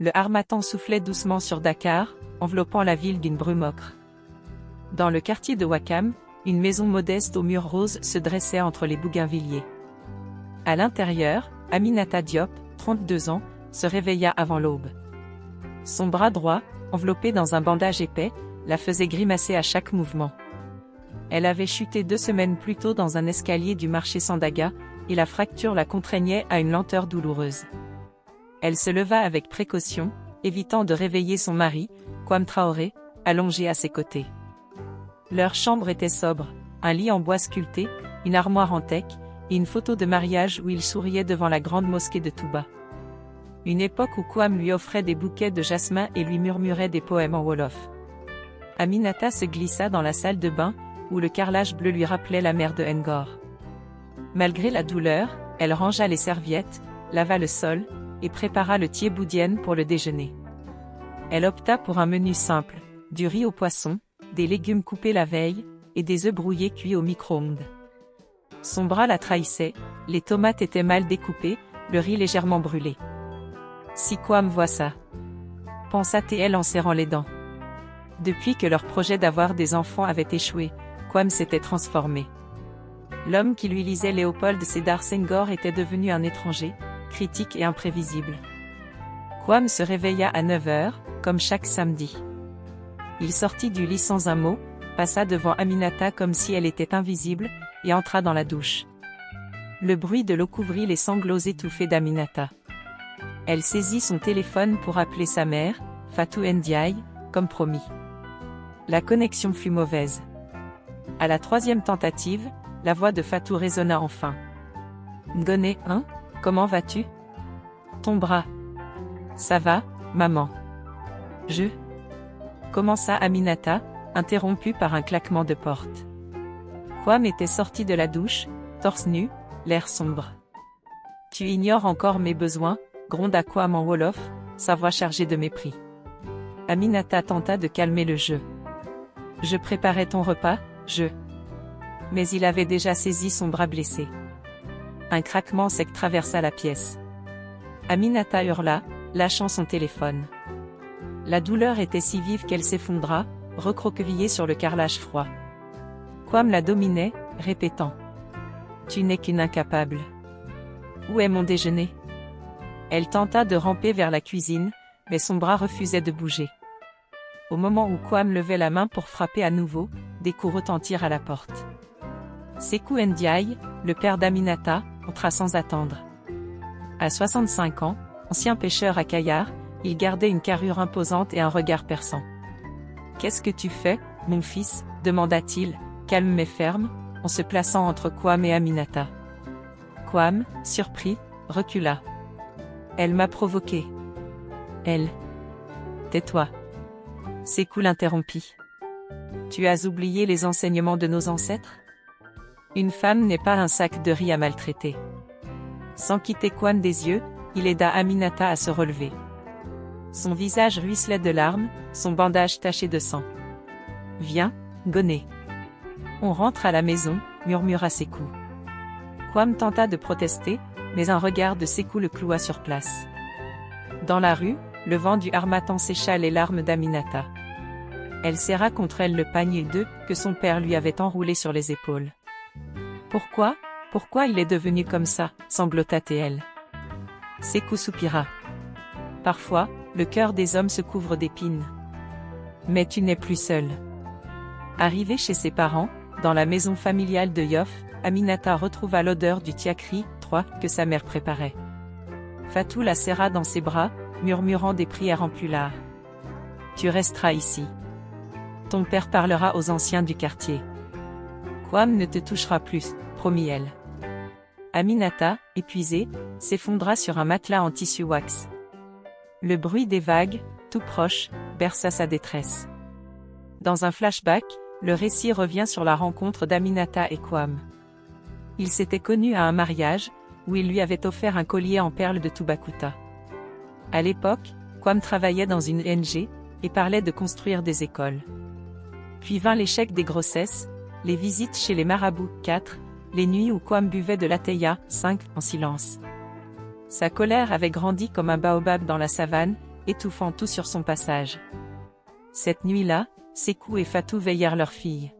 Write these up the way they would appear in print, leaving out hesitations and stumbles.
Le harmattan soufflait doucement sur Dakar, enveloppant la ville d'une brume ocre. Dans le quartier de Ouakam, une maison modeste aux murs roses se dressait entre les bougainvilliers. À l'intérieur, Aminata Diop, 32 ans, se réveilla avant l'aube. Son bras droit, enveloppé dans un bandage épais, la faisait grimacer à chaque mouvement. Elle avait chuté 2 semaines plus tôt dans un escalier du marché Sandaga, et la fracture la contraignait à une lenteur douloureuse. Elle se leva avec précaution, évitant de réveiller son mari, Kwame Traoré, allongé à ses côtés. Leur chambre était sobre, un lit en bois sculpté, une armoire en teck, et une photo de mariage où il souriait devant la grande mosquée de Touba. Une époque où Kwame lui offrait des bouquets de jasmin et lui murmurait des poèmes en wolof. Aminata se glissa dans la salle de bain, où le carrelage bleu lui rappelait la mer de Ngor. Malgré la douleur, elle rangea les serviettes, lava le sol, et prépara le thieboudienne pour le déjeuner. Elle opta pour un menu simple, du riz au poisson, des légumes coupés la veille, et des œufs brouillés cuits au micro-ondes. Son bras la trahissait, les tomates étaient mal découpées, le riz légèrement brûlé. Si Kwame voit ça, pensa-t-elle en serrant les dents. Depuis que leur projet d'avoir des enfants avait échoué, Kwame s'était transformé. L'homme qui lui lisait Léopold Sédar Senghor était devenu un étranger, critique et imprévisible. Kwame se réveilla à 9 h, comme chaque samedi. Il sortit du lit sans un mot, passa devant Aminata comme si elle était invisible, et entra dans la douche. Le bruit de l'eau couvrit les sanglots étouffés d'Aminata. Elle saisit son téléphone pour appeler sa mère, Fatou Ndiaye, comme promis. La connexion fut mauvaise. À la 3e tentative, la voix de Fatou résonna enfin. Ngoné, hein, comment vas-tu? Ton bras. Ça va, maman. Commença Aminata, interrompue par un claquement de porte. Kwame était sorti de la douche, torse nu, l'air sombre. Tu ignores encore mes besoins, gronda Kwame en wolof, sa voix chargée de mépris. Aminata tenta de calmer le jeu. Je préparais ton repas, Mais il avait déjà saisi son bras blessé. Un craquement sec traversa la pièce. Aminata hurla, lâchant son téléphone. La douleur était si vive qu'elle s'effondra, recroquevillée sur le carrelage froid. Kwame la dominait, répétant. Tu n'es qu'une incapable. Où est mon déjeuner? Elle tenta de ramper vers la cuisine, mais son bras refusait de bouger. Au moment où Kwame levait la main pour frapper à nouveau, des coups retentirent à la porte. Sékou Ndiaye, le père d'Aminata, entra sans attendre. À 65 ans, ancien pêcheur à Kayar, il gardait une carrure imposante et un regard perçant. « Qu'est-ce que tu fais, mon fils ?» demanda-t-il, calme mais ferme, en se plaçant entre Kwame et Aminata. Kwame, surpris, recula. « Elle m'a provoqué. »« Elle. Tais-toi. » Sékou l'interrompit. « Tu as oublié les enseignements de nos ancêtres ? Une femme n'est pas un sac de riz à maltraiter. » Sans quitter Kwame des yeux, il aida Aminata à se relever. Son visage ruisselait de larmes, son bandage taché de sang. « Viens, Ngoné. On rentre à la maison, » murmura Sékou. Kwame tenta de protester, mais un regard de Sékou le cloua sur place. Dans la rue, le vent du harmattan sécha les larmes d'Aminata. Elle serra contre elle le panier d'œufs que son père lui avait enroulé sur les épaules. « Pourquoi il est devenu comme ça ?» sanglota-t-elle. Sékou soupira. « Parfois, le cœur des hommes se couvre d'épines. Mais tu n'es plus seule. » Arrivée chez ses parents, dans la maison familiale de Yoff, Aminata retrouva l'odeur du tiakri, 3, que sa mère préparait. Fatou la serra dans ses bras, murmurant des prières en pulaar. « Tu resteras ici. Ton père parlera aux anciens du quartier. Kwame ne te touchera plus, promit-elle. » Aminata, épuisée, s'effondra sur un matelas en tissu wax. Le bruit des vagues, tout proche, berça sa détresse. Dans un flashback, le récit revient sur la rencontre d'Aminata et Kwame. Ils s'étaient connus à un mariage, où il lui avait offert un collier en perles de Toubacouta. À l'époque, Kwame travaillait dans une ONG, et parlait de construire des écoles. Puis vint l'échec des grossesses, les visites chez les marabouts, 4, les nuits où Kwame buvait de l'ataya, 5, en silence. Sa colère avait grandi comme un baobab dans la savane, étouffant tout sur son passage. Cette nuit-là, Sékou et Fatou veillèrent leur fille.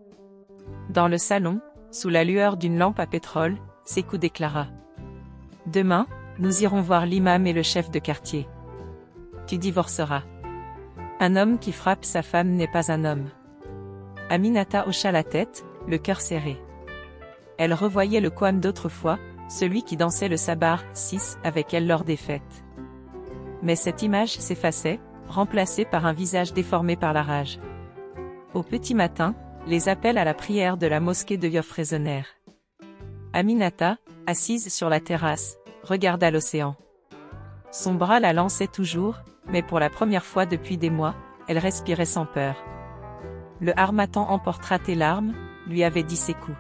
Dans le salon, sous la lueur d'une lampe à pétrole, Sékou déclara: « Demain, nous irons voir l'imam et le chef de quartier. Tu divorceras. Un homme qui frappe sa femme n'est pas un homme. » Aminata hocha la tête, le cœur serré. Elle revoyait le Kwame d'autrefois, celui qui dansait le sabar 6 avec elle lors des fêtes. Mais cette image s'effaçait, remplacée par un visage déformé par la rage. Au petit matin, les appels à la prière de la mosquée de Yoff résonnèrent. Aminata, assise sur la terrasse, regarda l'océan. Son bras la lançait toujours, mais pour la première fois depuis des mois, elle respirait sans peur. Le harmattan emportera tes larmes, lui avait dit Sékou.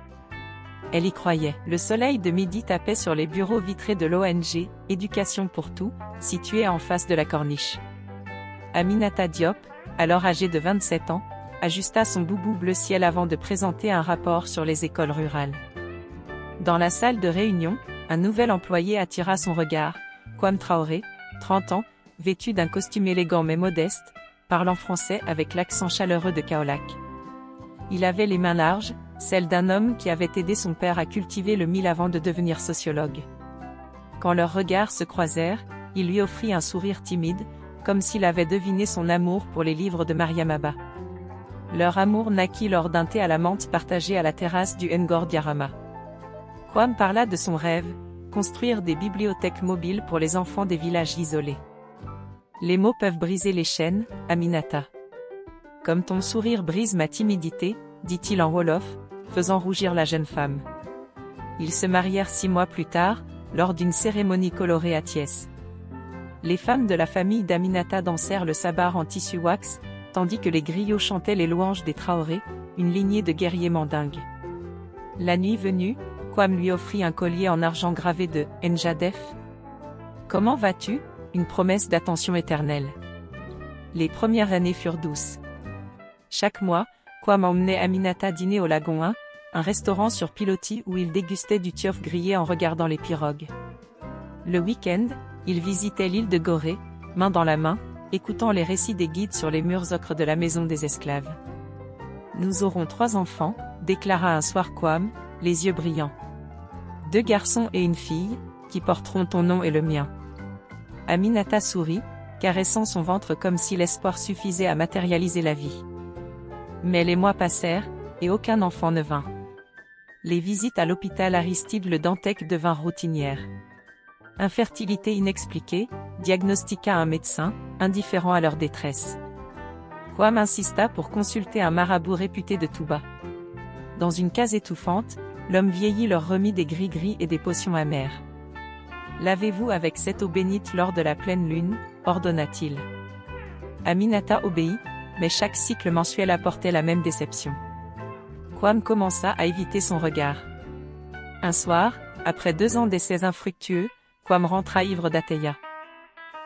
Elle y croyait. Le soleil de midi tapait sur les bureaux vitrés de l'ONG, Éducation pour tout, situé en face de la corniche. Aminata Diop, alors âgée de 27 ans, ajusta son boubou bleu ciel avant de présenter un rapport sur les écoles rurales. Dans la salle de réunion, un nouvel employé attira son regard, Kwame Traoré, 30 ans, vêtu d'un costume élégant mais modeste, parlant français avec l'accent chaleureux de Kaolack. Il avait les mains larges, celles d'un homme qui avait aidé son père à cultiver le mil avant de devenir sociologue. Quand leurs regards se croisèrent, il lui offrit un sourire timide, comme s'il avait deviné son amour pour les livres de Mariam Abba. Leur amour naquit lors d'un thé à la menthe partagé à la terrasse du Ngor Diarama. Kwame parla de son rêve, construire des bibliothèques mobiles pour les enfants des villages isolés. Les mots peuvent briser les chaînes, Aminata. Comme ton sourire brise ma timidité, dit-il en wolof, faisant rougir la jeune femme. Ils se marièrent 6 mois plus tard, lors d'une cérémonie colorée à Thiès. Les femmes de la famille d'Aminata dansèrent le sabar en tissu wax, tandis que les griots chantaient les louanges des Traoré, une lignée de guerriers mandingues. La nuit venue, Kwame lui offrit un collier en argent gravé de « Njadef ». « Comment vas-tu » une promesse d'attention éternelle. Les premières années furent douces. Chaque mois, Kwame emmenait Aminata dîner au Lagon 1, un restaurant sur pilotis où il dégustait du tiof grillé en regardant les pirogues. Le week-end, il visitait l'île de Gorée, main dans la main, écoutant les récits des guides sur les murs ocres de la maison des esclaves. « Nous aurons 3 enfants, déclara un soir Kwame, les yeux brillants. 2 garçons et une fille, qui porteront ton nom et le mien. » Aminata sourit, caressant son ventre comme si l'espoir suffisait à matérialiser la vie. Mais les mois passèrent, et aucun enfant ne vint. Les visites à l'hôpital Aristide Le Dantec devinrent routinières. Infertilité inexpliquée, diagnostiqua un médecin, indifférent à leur détresse. Kwame insista pour consulter un marabout réputé de Touba. Dans une case étouffante, l'homme vieilli leur remit des gris-gris et des potions amères. « Lavez-vous avec cette eau bénite lors de la pleine lune », ordonna-t-il. Aminata obéit, mais chaque cycle mensuel apportait la même déception. Kwame commença à éviter son regard. Un soir, après 2 ans d'essais infructueux, Kwame rentra ivre d'Ateya.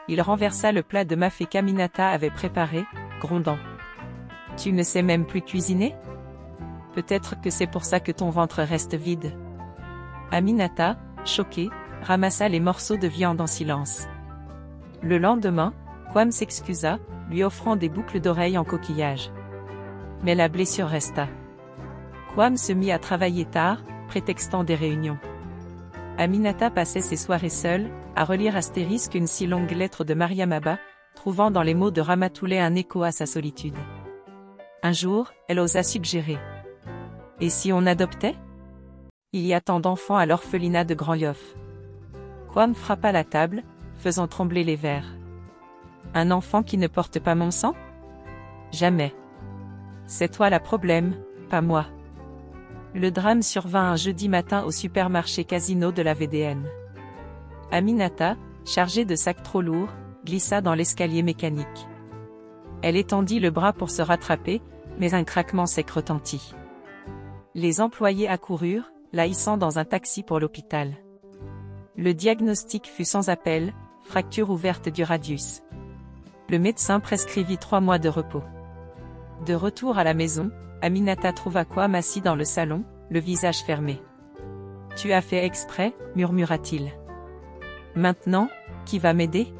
Il renversa le plat de mafé qu'Aminata avait préparé, grondant. « Tu ne sais même plus cuisiner ? Peut-être que c'est pour ça que ton ventre reste vide. » Aminata, choquée, ramassa les morceaux de viande en silence. Le lendemain, Kwame s'excusa, lui offrant des boucles d'oreilles en coquillage. Mais la blessure resta. Kwame se mit à travailler tard, prétextant des réunions. Aminata passait ses soirées seule, à relire astérisque une si longue lettre de Mariam Abba, trouvant dans les mots de Ramatoulaye un écho à sa solitude. Un jour, elle osa suggérer. « Et si on adoptait ? Il y a tant d'enfants à l'orphelinat de Grand Yoff. » Kwame frappa la table, faisant trembler les verres. « Un enfant qui ne porte pas mon sang ? Jamais. C'est toi le problème, pas moi. » Le drame survint un jeudi matin au supermarché Casino de la VDN. Aminata, chargée de sacs trop lourds, glissa dans l'escalier mécanique. Elle étendit le bras pour se rattraper, mais un craquement sec retentit. Les employés accoururent, la hissant dans un taxi pour l'hôpital. Le diagnostic fut sans appel, fracture ouverte du radius. Le médecin prescrivit 3 mois de repos. De retour à la maison, Aminata trouva Kwame assis dans le salon, le visage fermé. « Tu as fait exprès » murmura-t-il. « Maintenant, qui va m'aider ?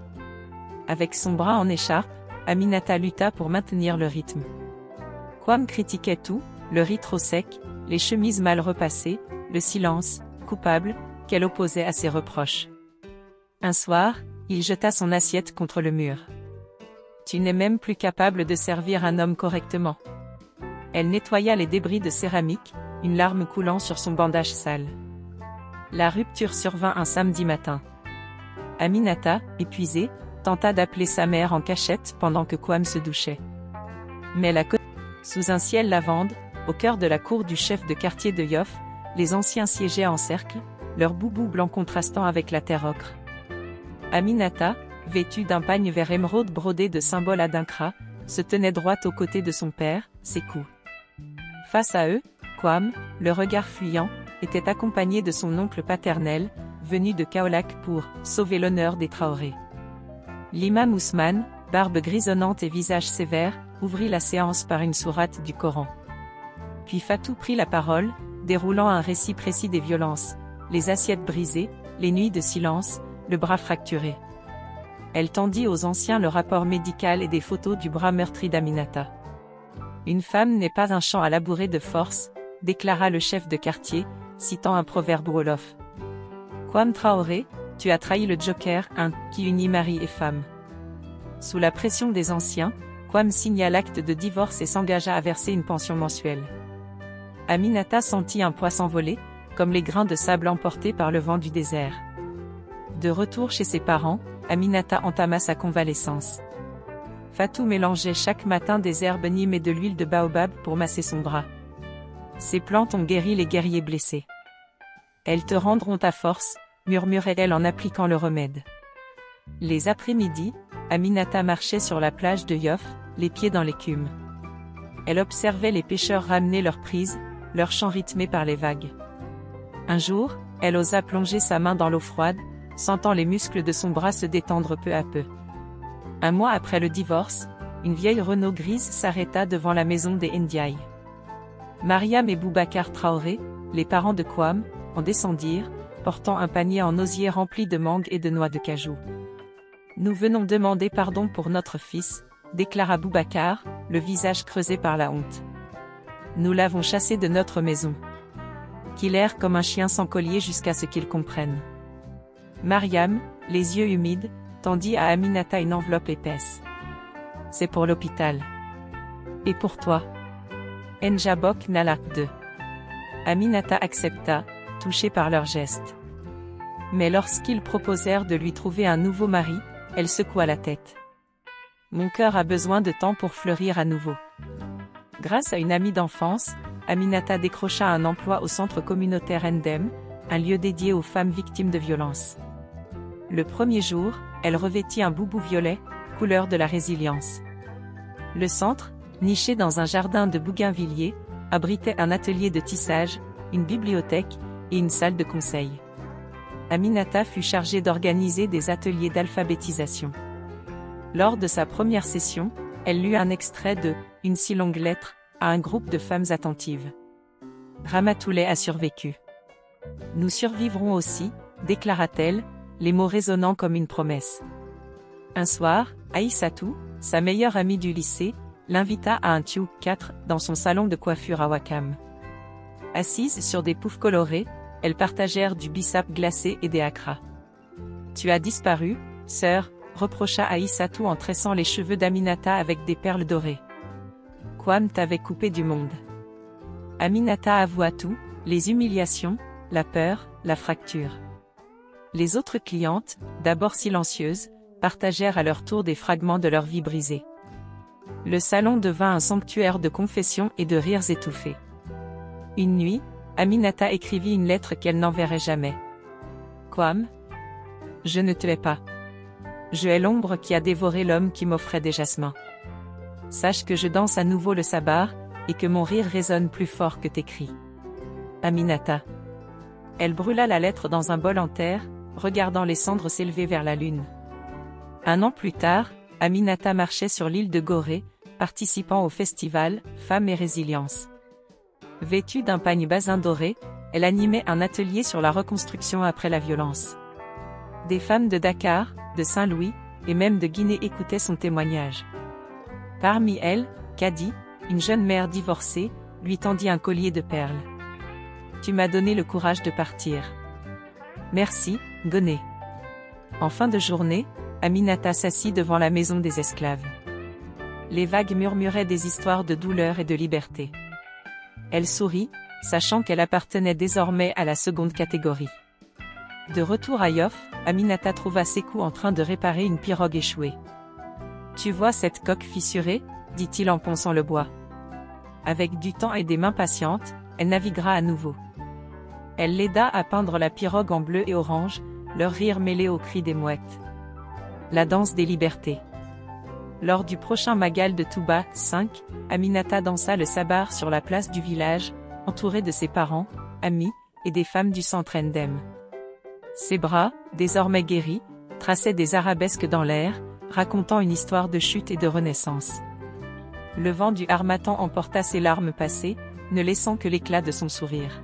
Avec son bras en écharpe, Aminata lutta pour maintenir le rythme. Kwam critiquait tout, le riz trop sec, les chemises mal repassées, le silence, coupable, qu'elle opposait à ses reproches. Un soir, il jeta son assiette contre le mur. « Tu n'es même plus capable de servir un homme correctement. » Elle nettoya les débris de céramique, une larme coulant sur son bandage sale. La rupture survint un samedi matin. Aminata, épuisée, tenta d'appeler sa mère en cachette pendant que Kwam se douchait. Mais sous un ciel lavande, au cœur de la cour du chef de quartier de Yoff, les anciens siégeaient en cercle, leur boubou blanc contrastant avec la terre ocre. Aminata, vêtue d'un pagne vert émeraude brodé de symboles adinkra, se tenait droite aux côtés de son père, ses coups. Face à eux, Kwam, le regard fuyant, était accompagné de son oncle paternel, venu de Kaolack pour « sauver l'honneur des Traoré ». L'imam Ousmane, barbe grisonnante et visage sévère, ouvrit la séance par une sourate du Coran. Puis Fatou prit la parole, déroulant un récit précis des violences, les assiettes brisées, les nuits de silence, le bras fracturé. Elle tendit aux anciens le rapport médical et des photos du bras meurtri d'Aminata. « Une femme n'est pas un champ à labourer de force », déclara le chef de quartier, citant un proverbe wolof. « Kwam Traoré, tu as trahi le Joker, qui unit mari et femme. » Sous la pression des anciens, Kwam signa l'acte de divorce et s'engagea à verser une pension mensuelle. Aminata sentit un poids s'envoler, comme les grains de sable emportés par le vent du désert. De retour chez ses parents, Aminata entama sa convalescence. Fatou mélangeait chaque matin des herbes nimes et de l'huile de baobab pour masser son bras. Ces plantes ont guéri les guerriers blessés. Elles te rendront ta force, murmurait-elle en appliquant le remède. Les après-midi, Aminata marchait sur la plage de Yoff, les pieds dans l'écume. Elle observait les pêcheurs ramener leurs prises, leurs chants rythmés par les vagues. Un jour, elle osa plonger sa main dans l'eau froide, sentant les muscles de son bras se détendre peu à peu. Un mois après le divorce, une vieille Renault grise s'arrêta devant la maison des Ndiaye. Mariam et Boubacar Traoré, les parents de Kwam, en descendirent, portant un panier en osier rempli de mangues et de noix de cajou. « Nous venons demander pardon pour notre fils », déclara Boubacar, le visage creusé par la honte. « Nous l'avons chassé de notre maison. Qu'il erre comme un chien sans collier jusqu'à ce qu'il comprenne. » Mariam, les yeux humides, tendit à Aminata une enveloppe épaisse. « C'est pour l'hôpital. »« Et pour toi ?» Njabok Nalak 2. Aminata accepta, touchée par leur geste. Mais lorsqu'ils proposèrent de lui trouver un nouveau mari, elle secoua la tête. « Mon cœur a besoin de temps pour fleurir à nouveau. » Grâce à une amie d'enfance, Aminata décrocha un emploi au centre communautaire Ndem, un lieu dédié aux femmes victimes de violences. Le premier jour, elle revêtit un boubou violet, couleur de la résilience. Le centre, niché dans un jardin de bougainvilliers, abritait un atelier de tissage, une bibliothèque et une salle de conseil. Aminata fut chargée d'organiser des ateliers d'alphabétisation. Lors de sa première session, elle lut un extrait de « Une si longue lettre » à un groupe de femmes attentives. Ramatoulaye a survécu. « Nous survivrons aussi », déclara-t-elle, les mots résonnant comme une promesse. Un soir, Aïssatou, sa meilleure amie du lycée, l'invita à un tchouk 4 dans son salon de coiffure à Wakam. Assises sur des poufs colorés, elles partagèrent du bissap glacé et des akras. « Tu as disparu, sœur », reprocha Aïssatou en tressant les cheveux d'Aminata avec des perles dorées. « Kwam t'avait coupé du monde. » Aminata avoua tout, les humiliations, la peur, la fracture. Les autres clientes, d'abord silencieuses, partagèrent à leur tour des fragments de leur vie brisée. Le salon devint un sanctuaire de confessions et de rires étouffés. Une nuit, Aminata écrivit une lettre qu'elle n'enverrait jamais. « Kwam, je ne te hais pas. Je hais l'ombre qui a dévoré l'homme qui m'offrait des jasmins. Sache que je danse à nouveau le sabar, et que mon rire résonne plus fort que tes cris. Aminata. » Elle brûla la lettre dans un bol en terre, regardant les cendres s'élever vers la lune. Un an plus tard, Aminata marchait sur l'île de Gorée, participant au festival « Femmes et Résilience ». Vêtue d'un pagne basin doré, elle animait un atelier sur la reconstruction après la violence. Des femmes de Dakar, de Saint-Louis, et même de Guinée écoutaient son témoignage. Parmi elles, Kadi, une jeune mère divorcée, lui tendit un collier de perles. « Tu m'as donné le courage de partir. » « Merci, Goné. » En fin de journée, Aminata s'assit devant la maison des esclaves. Les vagues murmuraient des histoires de douleur et de liberté. Elle sourit, sachant qu'elle appartenait désormais à la seconde catégorie. De retour à Yoff, Aminata trouva Sékou en train de réparer une pirogue échouée. « Tu vois cette coque fissurée ?» dit-il en ponçant le bois. Avec du temps et des mains patientes, elle naviguera à nouveau. Elle l'aida à peindre la pirogue en bleu et orange, leur rire mêlé aux cris des mouettes. La danse des libertés. Lors du prochain Magal de Touba 5, Aminata dansa le sabar sur la place du village, entourée de ses parents, amis, et des femmes du centre Ndem. Ses bras, désormais guéris, traçaient des arabesques dans l'air, racontant une histoire de chute et de renaissance. Le vent du harmattan emporta ses larmes passées, ne laissant que l'éclat de son sourire.